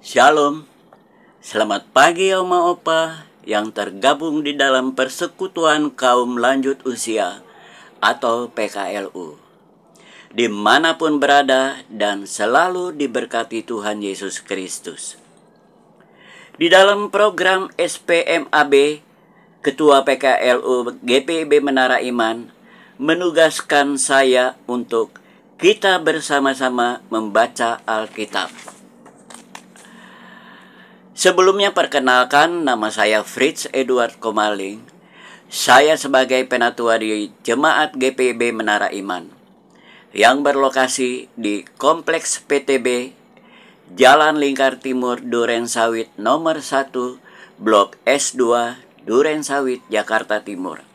Shalom, selamat pagi Oma Opa yang tergabung di dalam Persekutuan Kaum Lanjut Usia atau PKLU. Dimanapun berada dan selalu diberkati Tuhan Yesus Kristus. Di dalam program SPMAB, Ketua PKLU GPIB Menara Iman menugaskan saya untuk kita bersama-sama membaca Alkitab. Sebelumnya perkenalkan, nama saya Fritz Edward Komaling. Saya sebagai penatua di Jemaat GPIB Menara Iman yang berlokasi di Kompleks PTB Jalan Lingkar Timur Durensawit nomor 1 Blok S2 Durensawit, Jakarta Timur.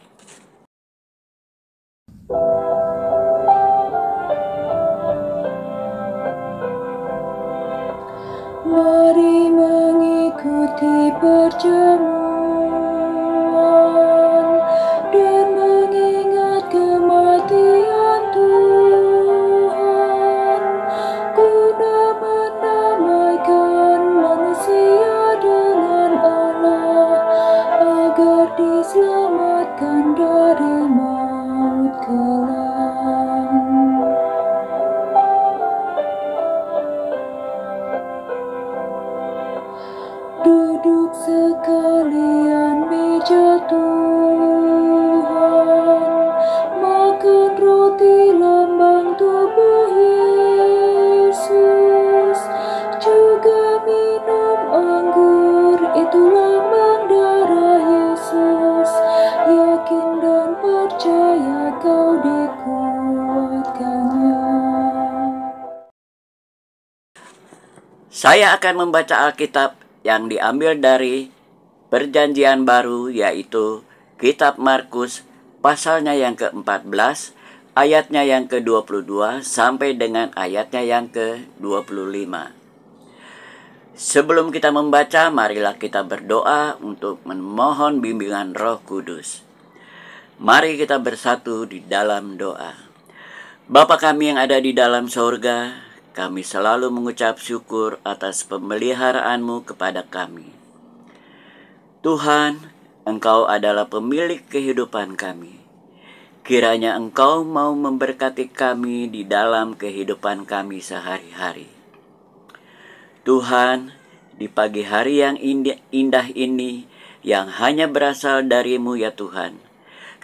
Mari mengikuti perjamuan dan mengingat kematian Tuhan, guna mendamaikan manusia dengan Allah, agar diselamatkan dari maut kelam. Duduk sekalian meja Tuhan, makan roti lambang tubuh Yesus, juga minum anggur itu lambang darah Yesus. Yakin dan percaya kau dikuatkannya. Saya akan membaca Alkitab yang diambil dari Perjanjian Baru, yaitu Kitab Markus pasalnya yang ke-14, ayatnya yang ke-22 sampai dengan ayatnya yang ke-25. Sebelum kita membaca, marilah kita berdoa untuk memohon bimbingan Roh Kudus. Mari kita bersatu di dalam doa. Bapa kami yang ada di dalam sorga, kami selalu mengucap syukur atas pemeliharaanmu kepada kami. Tuhan, Engkau adalah pemilik kehidupan kami. Kiranya Engkau mau memberkati kami di dalam kehidupan kami sehari-hari. Tuhan, di pagi hari yang indah ini, yang hanya berasal dari-Mu ya Tuhan,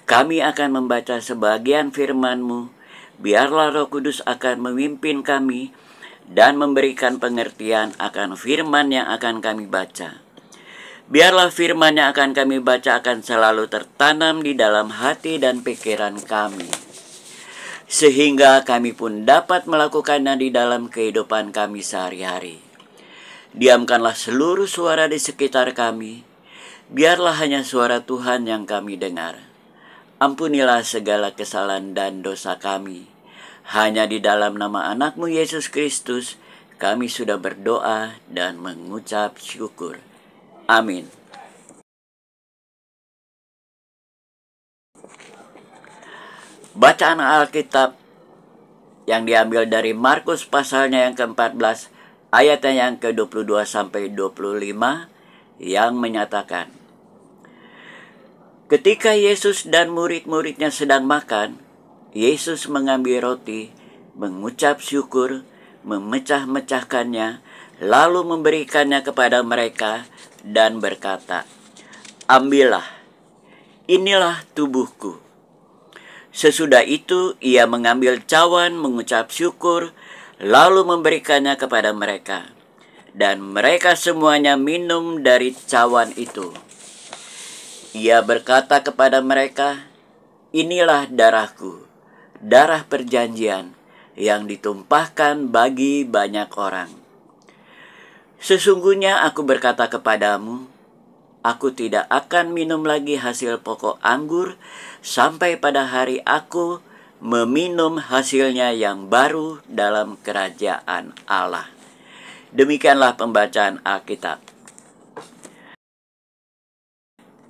kami akan membaca sebagian firman-Mu. Biarlah Roh Kudus akan memimpin kami dan memberikan pengertian akan firman yang akan kami baca. Biarlah firman yang akan kami baca akan selalu tertanam di dalam hati dan pikiran kami, sehingga kami pun dapat melakukannya di dalam kehidupan kami sehari-hari. Diamkanlah seluruh suara di sekitar kami, biarlah hanya suara Tuhan yang kami dengar. Ampunilah segala kesalahan dan dosa kami. Hanya di dalam nama anak-Mu Yesus Kristus, kami sudah berdoa dan mengucap syukur. Amin. Bacaan Alkitab yang diambil dari Markus pasalnya yang ke-14, ayatnya yang ke-22 sampai 25, yang menyatakan, ketika Yesus dan murid-muridnya sedang makan, Yesus mengambil roti, mengucap syukur, memecah-mecahkannya, lalu memberikannya kepada mereka dan berkata, ambillah, inilah tubuhku. Sesudah itu ia mengambil cawan, mengucap syukur, lalu memberikannya kepada mereka. Dan mereka semuanya minum dari cawan itu. Ia berkata kepada mereka, inilah darahku, darah perjanjian yang ditumpahkan bagi banyak orang. Sesungguhnya aku berkata kepadamu, aku tidak akan minum lagi hasil pokok anggur sampai pada hari aku meminum hasilnya yang baru dalam kerajaan Allah. Demikianlah pembacaan Alkitab.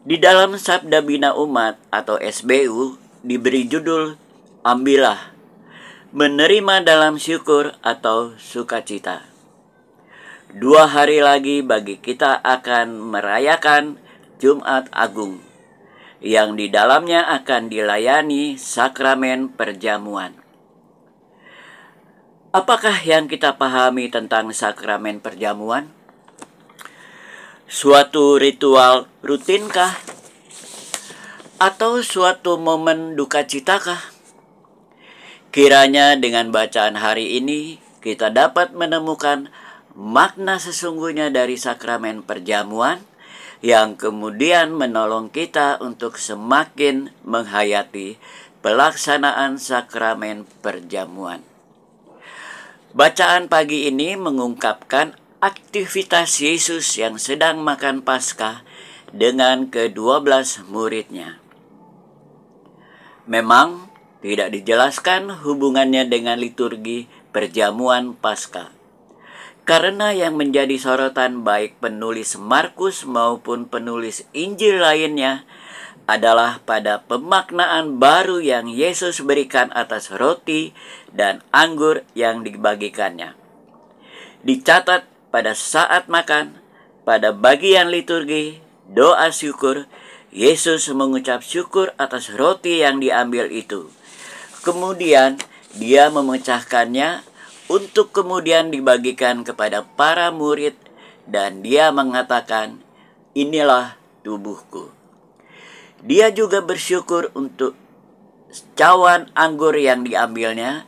Di dalam Sabda Bina Umat atau SBU diberi judul Ambillah, menerima dalam syukur atau sukacita. 2 hari lagi bagi kita akan merayakan Jumat Agung, yang di dalamnya akan dilayani sakramen perjamuan. Apakah yang kita pahami tentang sakramen perjamuan? Suatu ritual rutinkah? Atau suatu momen duka citakah? Kiranya dengan bacaan hari ini kita dapat menemukan makna sesungguhnya dari sakramen perjamuan yang kemudian menolong kita untuk semakin menghayati pelaksanaan sakramen perjamuan. Bacaan pagi ini mengungkapkan aktivitas Yesus yang sedang makan Paskah dengan ke-12 muridnya. Memang tidak dijelaskan hubungannya dengan liturgi perjamuan Paskah, karena yang menjadi sorotan baik penulis Markus maupun penulis Injil lainnya adalah pada pemaknaan baru yang Yesus berikan atas roti dan anggur yang dibagikannya. Dicatat pada saat makan, pada bagian liturgi, doa syukur, Yesus mengucap syukur atas roti yang diambil itu. Kemudian dia memecahkannya untuk kemudian dibagikan kepada para murid, dan dia mengatakan, "Inilah tubuhku." Dia juga bersyukur untuk cawan anggur yang diambilnya,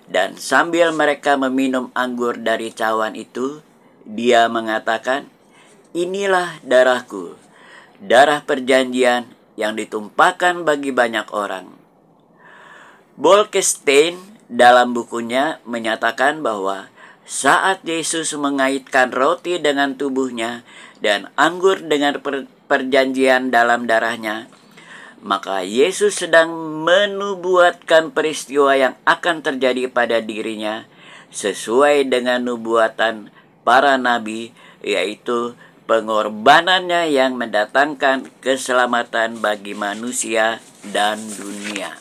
dan sambil mereka meminum anggur dari cawan itu, dia mengatakan, "Inilah darahku, darah perjanjian yang ditumpahkan bagi banyak orang." Bolkestein dalam bukunya menyatakan bahwa saat Yesus mengaitkan roti dengan tubuhnya dan anggur dengan perjanjian dalam darahnya, maka Yesus sedang menubuatkan peristiwa yang akan terjadi pada dirinya sesuai dengan nubuatan para nabi, yaitu pengorbanannya yang mendatangkan keselamatan bagi manusia dan dunia.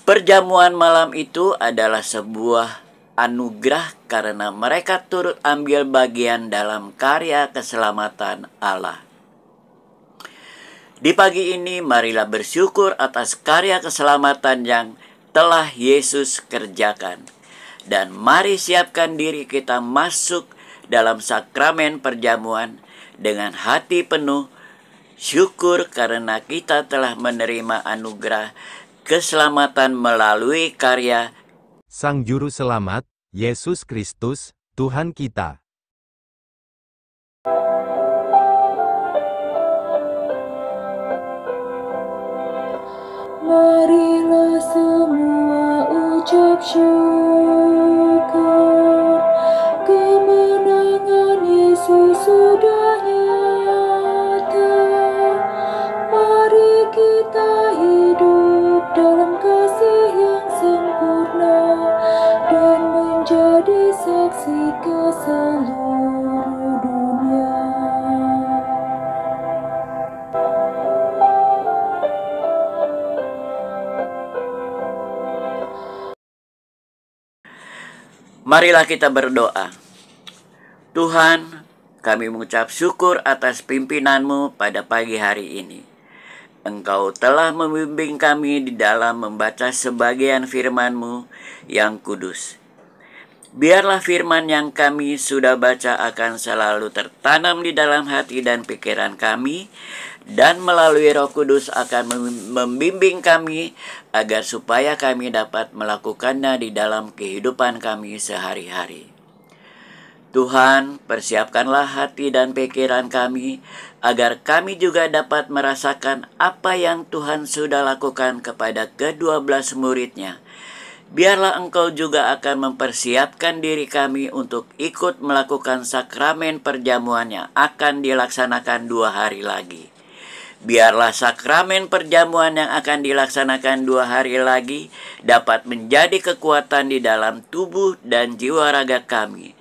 Perjamuan malam itu adalah sebuah anugerah karena mereka turut ambil bagian dalam karya keselamatan Allah. Di pagi ini marilah bersyukur atas karya keselamatan yang telah Yesus kerjakan. Dan mari siapkan diri kita masuk dalam sakramen perjamuan dengan hati penuh syukur karena kita telah menerima anugerah keselamatan melalui karya Sang Juru Selamat, Yesus Kristus, Tuhan kita. Marilah semua ucap syukur, kemenangan Yesus sudah nyata. Mari kita hidup dalam kasih yang sempurna dan menjadi saksi ke seluruh dunia. Marilah kita berdoa. Tuhan, kami mengucap syukur atas pimpinan-Mu pada pagi hari ini. Engkau telah membimbing kami di dalam membaca sebagian firman-Mu yang kudus. Biarlah firman yang kami sudah baca akan selalu tertanam di dalam hati dan pikiran kami, dan melalui Roh Kudus akan membimbing kami agar supaya kami dapat melakukannya di dalam kehidupan kami sehari-hari. Tuhan, persiapkanlah hati dan pikiran kami agar kami juga dapat merasakan apa yang Tuhan sudah lakukan kepada ke-12 muridnya. Biarlah Engkau juga akan mempersiapkan diri kami untuk ikut melakukan sakramen perjamuan yang akan dilaksanakan 2 hari lagi. Biarlah sakramen perjamuan yang akan dilaksanakan 2 hari lagi dapat menjadi kekuatan di dalam tubuh dan jiwa raga kami.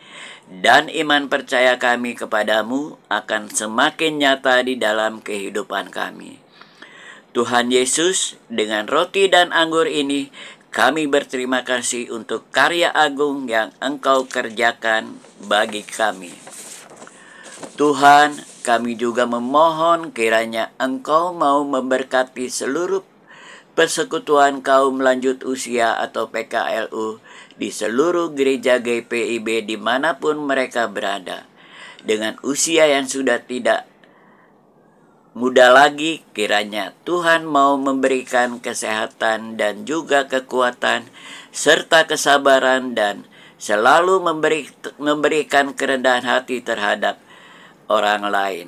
Dan iman percaya kami kepadamu akan semakin nyata di dalam kehidupan kami. Tuhan Yesus, dengan roti dan anggur ini, Kami berterima kasih untuk karya agung yang Engkau kerjakan bagi kami. Tuhan, kami juga memohon kiranya Engkau mau memberkati seluruh persekutuan kaum lanjut usia atau PKLU di seluruh gereja GPIB dimanapun mereka berada. Dengan usia yang sudah tidak muda lagi, kiranya Tuhan mau memberikan kesehatan dan juga kekuatan serta kesabaran dan selalu memberikan kerendahan hati terhadap orang lain.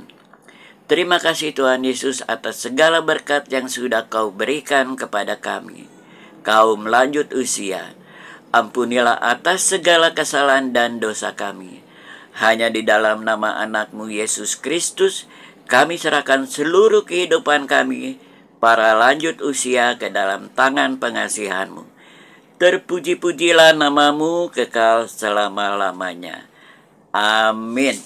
Terima kasih Tuhan Yesus atas segala berkat yang sudah Kau berikan kepada kami, kaum lanjut usia. Ampunilah atas segala kesalahan dan dosa kami. Hanya di dalam nama anak-Mu Yesus Kristus, kami serahkan seluruh kehidupan kami, para lanjut usia, ke dalam tangan pengasihan-Mu. Terpuji-pujilah nama-Mu kekal selama-lamanya. Amin.